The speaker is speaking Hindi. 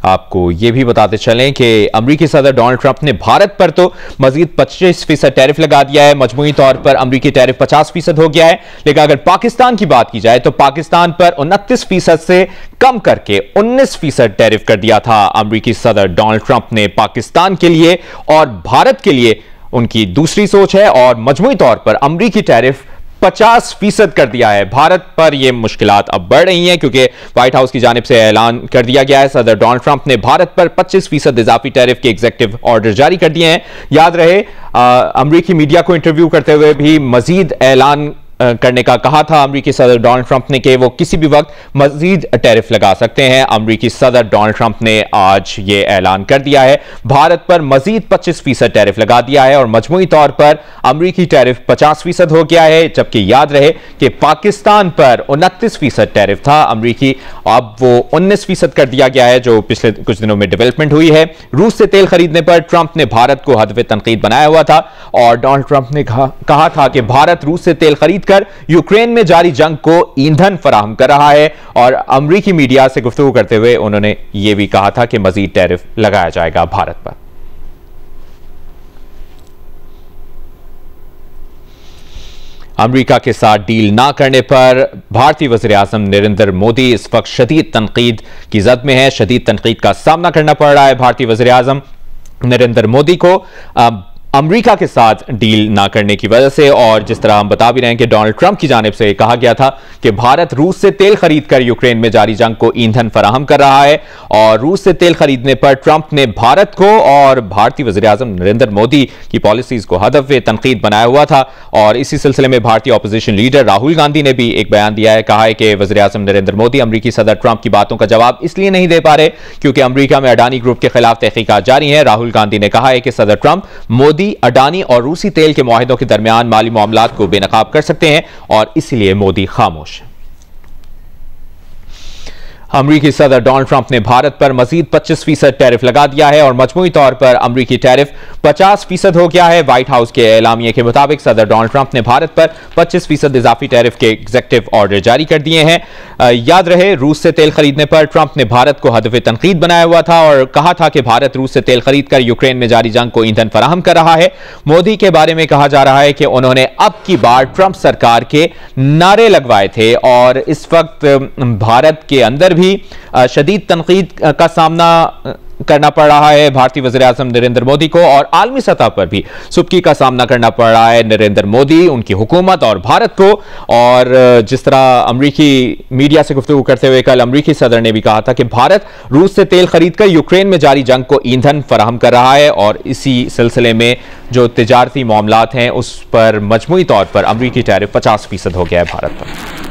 आपको ये भी बताते चलें कि अमेरिकी सदर डोनाल्ड ट्रंप ने भारत पर तो मजीद 25% टैरिफ लगा दिया है। मजमूई तौर पर अमेरिकी टैरिफ 50% हो गया है, लेकिन अगर पाकिस्तान की बात की जाए तो पाकिस्तान पर 29% से कम करके 19% टैरिफ कर दिया था अमेरिकी सदर डोनाल्ड ट्रंप ने पाकिस्तान के लिए। और भारत के लिए उनकी दूसरी सोच है और मजमूई तौर पर अमेरिकी टैरिफ 50% कर दिया है। भारत पर यह मुश्किलात अब बढ़ रही हैं क्योंकि व्हाइट हाउस की जानिब से ऐलान कर दिया गया है, सदर डोनाल्ड ट्रंप ने भारत पर 25% इजाफी टैरिफ के एग्जीक्यूटिव ऑर्डर जारी कर दिए हैं। याद रहे अमेरिकी मीडिया को इंटरव्यू करते हुए भी मजीद ऐलान करने का कहा था अमेरिकी सदर डोनाल्ड ट्रंप ने कि वो किसी भी वक्त मजीद टैरिफ लगा सकते हैं। अमेरिकी सदर डोनाल्ड ट्रंप ने आज ये ऐलान कर दिया है, भारत पर मजीद 25% टैरिफ लगा दिया है और मजमूई तौर पर अमेरिकी टैरिफ 50% हो गया है। जबकि याद रहे कि पाकिस्तान पर 29% टैरिफ था अमेरिकी, अब वो 19% कर दिया गया है, जो पिछले कुछ दिनों में डेवलपमेंट हुई है। रूस से तेल खरीदने पर ट्रंप ने भारत को हदफ तनकीद बनाया हुआ था और डोनाल्ड ट्रंप ने कहा था कि भारत रूस से तेल खरीद कर यूक्रेन में जारी जंग को ईंधन फराहम कर रहा है। और अमेरिकी मीडिया से गुफ्तगू करते हुए उन्होंने यह भी कहा था कि मजीद टैरिफ लगाया जाएगा भारत पर। अमेरिका के साथ डील ना करने पर भारतीय वज़ीर आज़म नरेंद्र मोदी इस वक्त शदीद तनकीद की जद में है। शदीद तनकीद का सामना करना पड़ रहा है भारतीय वज़ीर आज़म नरेंद्र मोदी को अमेरिका के साथ डील ना करने की वजह से। और जिस तरह हम बता भी रहे हैं कि डोनाल्ड ट्रंप की जानिब से कहा गया था कि भारत रूस से तेल खरीद कर यूक्रेन में जारी जंग को ईंधन फराहम कर रहा है और रूस से तेल खरीदने पर ट्रंप ने भारत को और भारतीय वज़ीर आज़म नरेंद्र मोदी की पॉलिसीज को हदफ तनकीद बनाया हुआ था। और इसी सिलसिले में भारतीय अपोजिशन लीडर राहुल गांधी ने भी एक बयान दिया है, कहा है कि वज़ीर आज़म नरेंद्र मोदी अमेरिकी सदर ट्रंप की बातों का जवाब इसलिए नहीं दे पा रहे क्योंकि अमेरिका में अडानी ग्रुप के खिलाफ तहकीकात जारी है। राहुल गांधी ने कहा है कि सदर ट्रंप मोदी अडानी और रूसी तेल के मुआहिदों के दरमियान माली मामलात को बेनकाब कर सकते हैं और इसलिए मोदी खामोश है। अमेरिकी सदर डोनाल्ड ट्रंप ने भारत पर मजीद 25% टैरिफ लगा दिया है और मजमूई तौर पर अमेरिकी टैरिफ 50% हो गया है। व्हाइट हाउस के एलामिये के मुताबिक सदर डोनाल्ड ट्रंप ने भारत पर 25% इजाफी टैरिफ के एग्जीक्यूटिव ऑर्डर जारी कर दिए हैं। याद रहे रूस से तेल खरीदने पर ट्रंप ने भारत को हदफ तनकीद बनाया हुआ था और कहा था कि भारत रूस से तेल खरीद कर यूक्रेन में जारी जंग को ईंधन फराहम कर रहा है। मोदी के बारे में कहा जा रहा है कि उन्होंने अब की बार ट्रंप सरकार के नारे लगवाए थे और इस वक्त भारत के अंदर भी शदीद तनकीद का सामना करना पड़ रहा है भारतीय वज़ीर आज़म नरेंद्र मोदी को और आलमी सतह पर भी सुबकी का सामना करना पड़ रहा है नरेंद्र मोदी, उनकी हुकूमत और भारत को। और जिस तरह अमेरिकी मीडिया से गुफ्तगू करते हुए कल अमेरिकी सदर ने भी कहा था कि भारत रूस से तेल खरीद कर यूक्रेन में जारी जंग को ईंधन फराहम कर रहा है और इसी सिलसिले में जो तिजारती मामलात हैं उस पर मजमूई तौर पर अमेरिकी टैरिफ 50% हो गया है भारत पर।